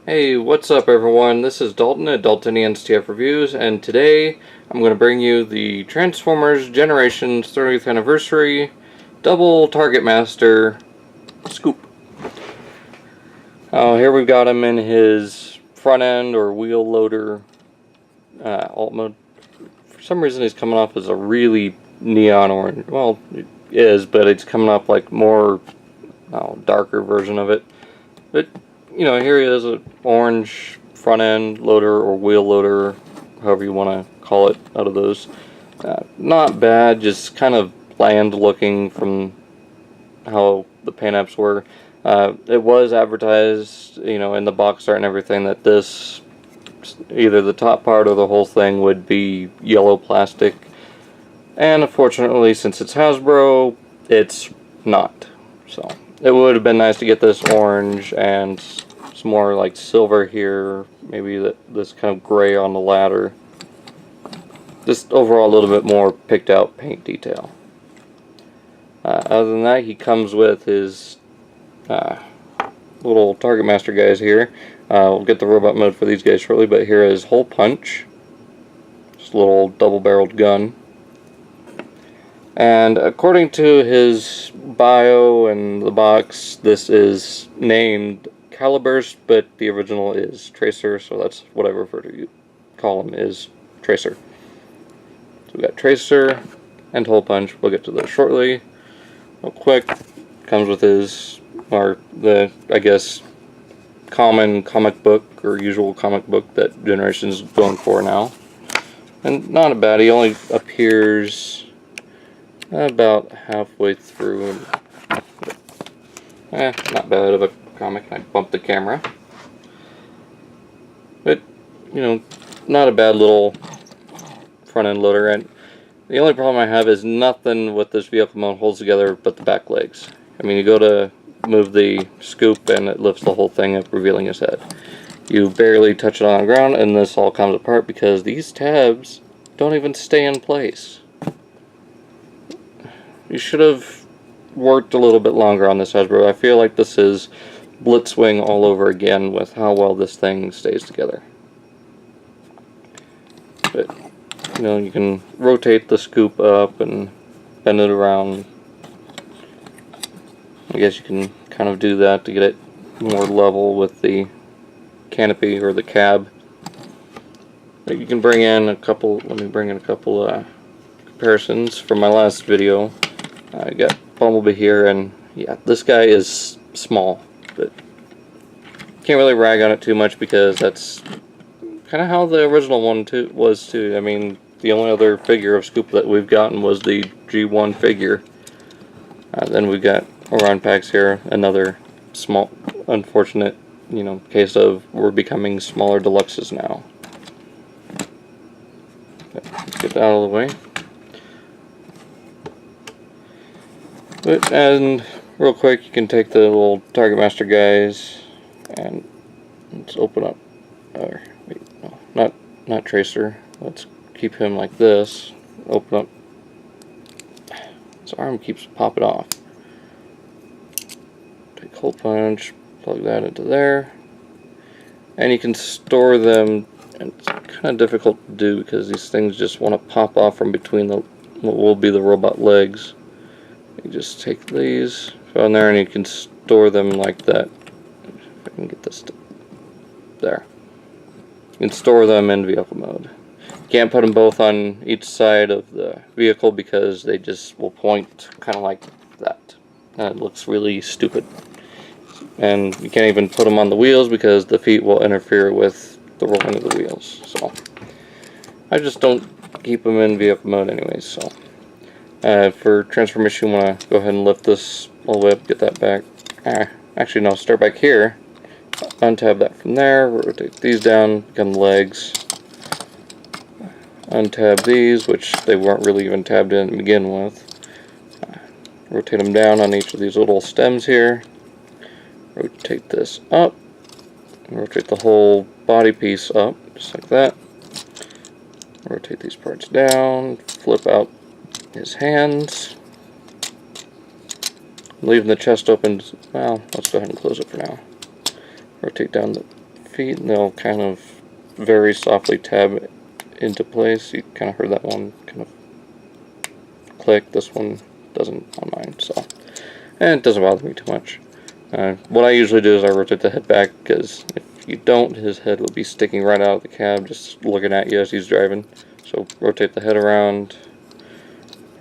Hey, what's up everyone? This is Dalton at Daltonians TF Reviews, and today I'm going to bring you the Transformers Generations 30th Anniversary Double Targetmaster Scoop. Here we've got him in his front end or wheel loader alt mode. For some reason he's coming off as a really neon orange. Well, it is, but it's coming off like more darker version of it. But you know, here he is, an orange front end loader or wheel loader, however you want to call it, out of those. Not bad, just kind of bland looking from how the paint apps were. It was advertised, you know, in the box art and everything that this, either the top part or the whole thing would be yellow plastic. And unfortunately, since it's Hasbro, it's not. So it would have been nice to get this orange and some more like silver here, maybe this kind of gray on the ladder. Just overall a little bit more picked out paint detail. Other than that, he comes with his little Targetmaster guys here. We'll get the robot mode for these guys shortly, but here is holepuch, just a little double-barreled gun. And according to his bio and the box, this is named caliburst, but the original is Tracer, so that's what I refer to call him, is Tracer. So we got Tracer and holepuch. We'll get to those shortly. Real quick, comes with his, or the, I guess, common comic book or usual comic book that Generations is going for now. And not a bad, he only appears about halfway through. Not bad of a comic. I bumped the camera. But, you know, not a bad little front end loader. And the only problem I have is nothing with this vehicle mode holds together but the back legs. I mean, you go to move the scoop and it lifts the whole thing up, revealing his head. You barely touch it on the ground and this all comes apart because these tabs don't even stay in place. You should have worked a little bit longer on this Hasbro. I feel like this is Blitzwing all over again with how well this thing stays together. But, you know, you can rotate the scoop up and bend it around. I guess you can kind of do that to get it more level with the canopy or the cab. But you can bring in a couple, let me bring in a couple comparisons from my last video. I got Bumblebee here, and yeah, this guy is small, but can't really rag on it too much because that's kind of how the original one was too. I mean, the only other figure of Scoop that we've gotten was the G1 figure. Then we've got Orion Pax here, another small, unfortunate, you know, case of we're becoming smaller deluxes now. Let's get that out of the way. And real quick, you can take the little Targetmaster guys and let's open up. Wait, no, not Tracer. Let's keep him like this. Open up. His arm keeps popping off. Take holepuch, plug that into there, and you can store them. And it's kind of difficult to do because these things just want to pop off from between the what will be the robot legs. You just take these, go in there, and you can store them like that. If I can get this to there. You can store them in vehicle mode. You can't put them both on each side of the vehicle because they just will point kind of like that. And it looks really stupid. And you can't even put them on the wheels because the feet will interfere with the rolling of the wheels. So I just don't keep them in vehicle mode anyways. So. For transformation, you want to go ahead and lift this all the way up, get that back. Actually, no, start back here. Untab that from there, rotate these down, become the legs. Untab these, which they weren't really even tabbed in to begin with. Rotate them down on each of these little stems here. Rotate this up. Rotate the whole body piece up, just like that. Rotate these parts down, flip out his hands, leaving the chest open. Well, let's go ahead and close it for now. Rotate down the feet, and they'll kind of very softly tab into place. You kind of heard that one kind of click. This one doesn't on mine, so, and it doesn't bother me too much. What I usually do is I rotate the head back, because if you don't, his head will be sticking right out of the cab, just looking at you as he's driving. So rotate the head around.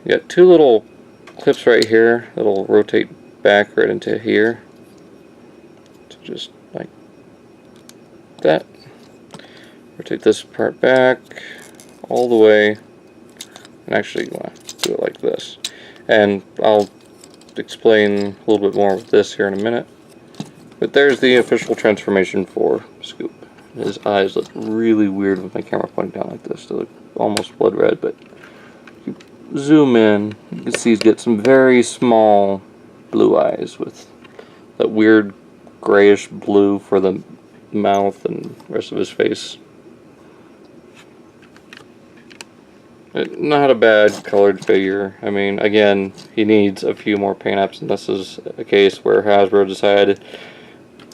You got two little clips right here that'll rotate back right into here. So just like that. Rotate this part back all the way, and actually you want to do it like this. And I'll explain a little bit more with this here in a minute. But there's the official transformation for Scoop. His eyes look really weird with my camera pointing down like this. They look almost blood red, but if you zoom in, you can see he's got some very small blue eyes with that weird grayish blue for the mouth and rest of his face. Not a bad colored figure. I mean, again, he needs a few more paint apps, and this is a case where Hasbro decided,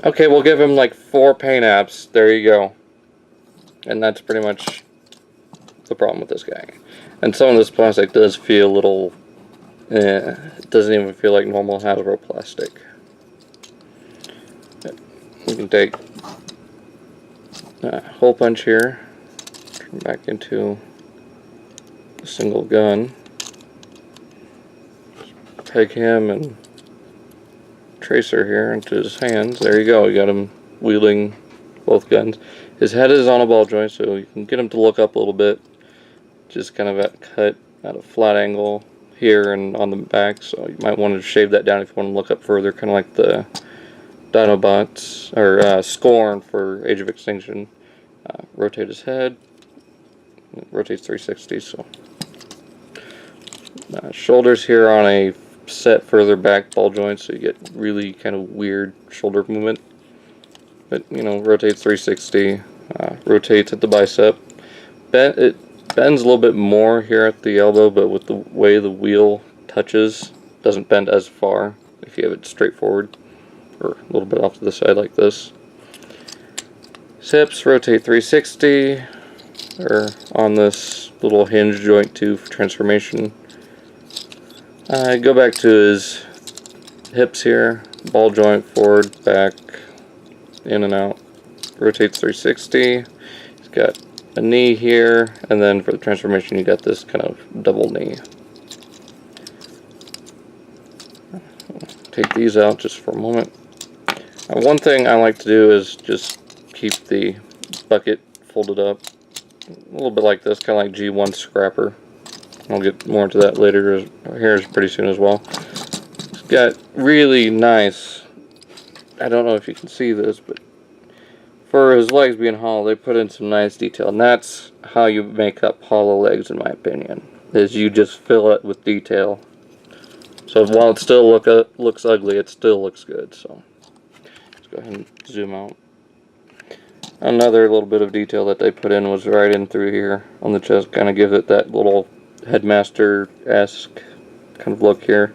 okay, we'll give him like 4 paint apps. There you go. And that's pretty much the problem with this guy. And some of this plastic does feel a little, it doesn't even feel like normal Hasbro plastic. We can take a hole punch here, turn back into a single gun, peg him and tracer here into his hands. There you go, you got him wielding both guns. His head is on a ball joint, so you can get him to look up a little bit, just kind of cut at a flat angle here and on the back, so you might want to shave that down if you want to look up further, kind of like the Dinobots, or Scorn for Age of Extinction. Rotate his head, it rotates 360, so shoulders here on a set further back ball joint, so you get really kind of weird shoulder movement. But you know, rotates 360, rotates at the bicep. It bends a little bit more here at the elbow, but with the way the wheel touches, doesn't bend as far if you have it straight forward or a little bit off to the side like this. Hips rotate 360, or on this little hinge joint too for transformation. Go back to his hips here, ball joint forward, back, in and out, rotates 360. He's got a knee here, and then for the transformation you got this kind of double knee. Take these out just for a moment. One thing I like to do is just keep the bucket folded up a little bit like this, kind of like G1 Scrapper. I'll get more into that later, here pretty soon as well. It's got really nice, I don't know if you can see this, but for his legs being hollow, they put in some nice detail, and that's how you make up hollow legs, in my opinion, is you just fill it with detail. So while it still looks ugly, it still looks good. So let's go ahead and zoom out. Another little bit of detail that they put in was right in through here on the chest, kind of give it that little headmaster-esque kind of look here.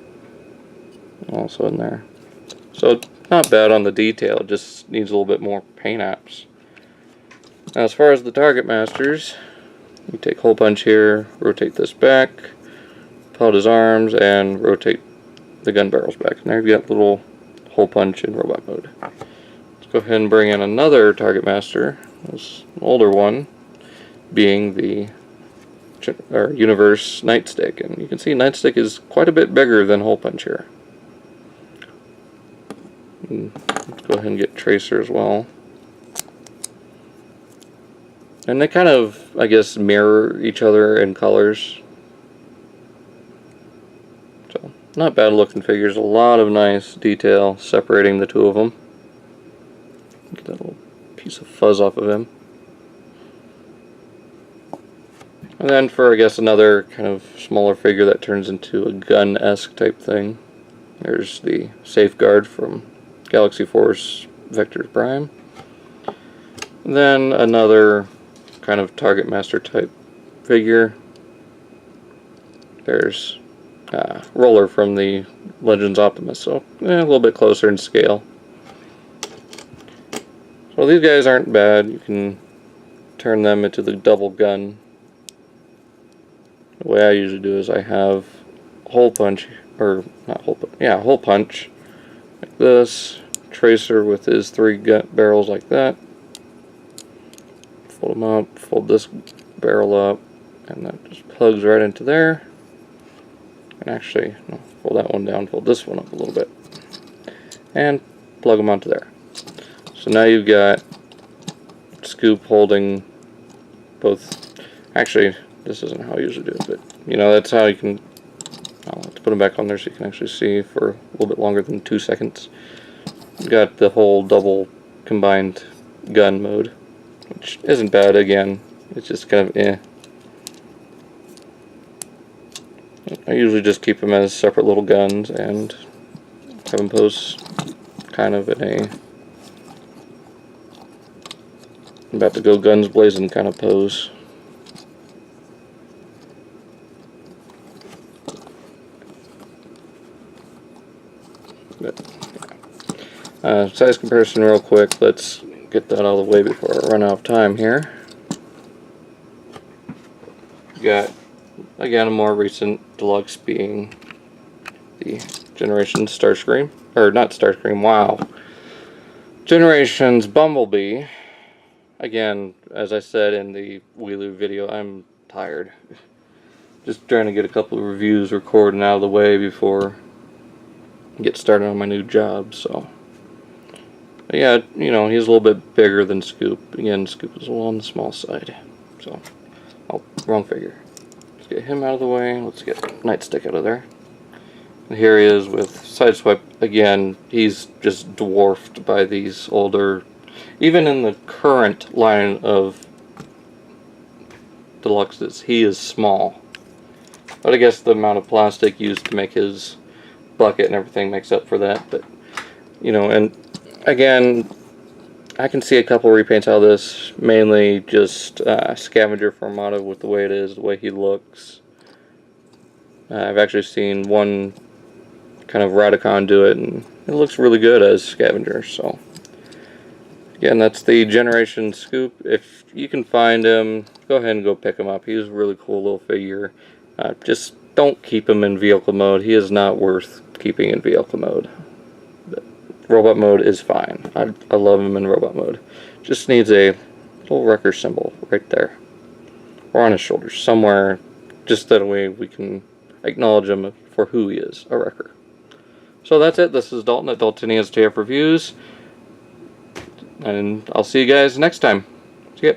Also in there. So not bad on the detail, it just needs a little bit more paint apps. Now as far as the target masters, you take hole punch here, rotate this back, pull out his arms, and rotate the gun barrels back. And there you've got little hole punch in robot mode. Let's go ahead and bring in another target master, this older one, being the Universe Nightstick. And you can see Nightstick is quite a bit bigger than hole punch here. And let's go ahead and get Tracer as well. And they kind of, I guess, mirror each other in colors. So, not bad looking figures. A lot of nice detail separating the two of them. Get that little piece of fuzz off of him. And then for, I guess, another kind of smaller figure that turns into a gun-esque type thing, there's the Safeguard from Galaxy Force Vector Prime. And then another kind of target master type figure. There's Roller from the Legends Optimus, so a little bit closer in scale. Well, these guys aren't bad. You can turn them into the double gun. The way I usually do is I have hole punch, or not hole punch, yeah, hole punch like this. Tracer with his 3 barrels like that. Fold them up, fold this barrel up, and that just plugs right into there. And actually, no, fold that one down, fold this one up a little bit, and plug them onto there. So now you've got scoop holding both. Actually, this isn't how I usually do it, but you know, that's how you can. I'll have to put them back on there so you can actually see for a little bit longer than 2 seconds. You've got the whole double combined gun mode, which isn't bad. Again, it's just kind of I usually just keep them as separate little guns and have them pose kind of in a about to go guns blazing kind of pose. Size comparison real quick. Let's get that out of the way before I run out of time here. Got, again, a more recent deluxe being the Generations Starscream. Or not Starscream, wow. Generations Bumblebee. Again, as I said in the Wheeler video, I'm tired. Just trying to get a couple of reviews recorded out of the way before I get started on my new job, so. But yeah, you know, he's a little bit bigger than Scoop. Again, Scoop is a little on the small side. So, oh, wrong figure. Let's get him out of the way. Let's get Nightstick out of there. And here he is with Sideswipe. Again, he's just dwarfed by these older. Even in the current line of Deluxes, he is small. But I guess the amount of plastic used to make his bucket and everything makes up for that. But, you know, and again, I can see a couple repaints out of this, mainly just Scavenger Formato with the way it is, the way he looks. I've actually seen one kind of Radicon do it, and it looks really good as Scavenger. So, again, that's the Generation Scoop. If you can find him, go ahead and go pick him up. He's a really cool little figure. Just don't keep him in vehicle mode. He is not worth keeping in vehicle mode. Robot mode is fine. I love him in robot mode. Just needs a little wrecker symbol right there. Or on his shoulders, somewhere. Just that way we can acknowledge him for who he is, a wrecker. So that's it. This is Dalton at Daltonia's TF Reviews. And I'll see you guys next time. See ya.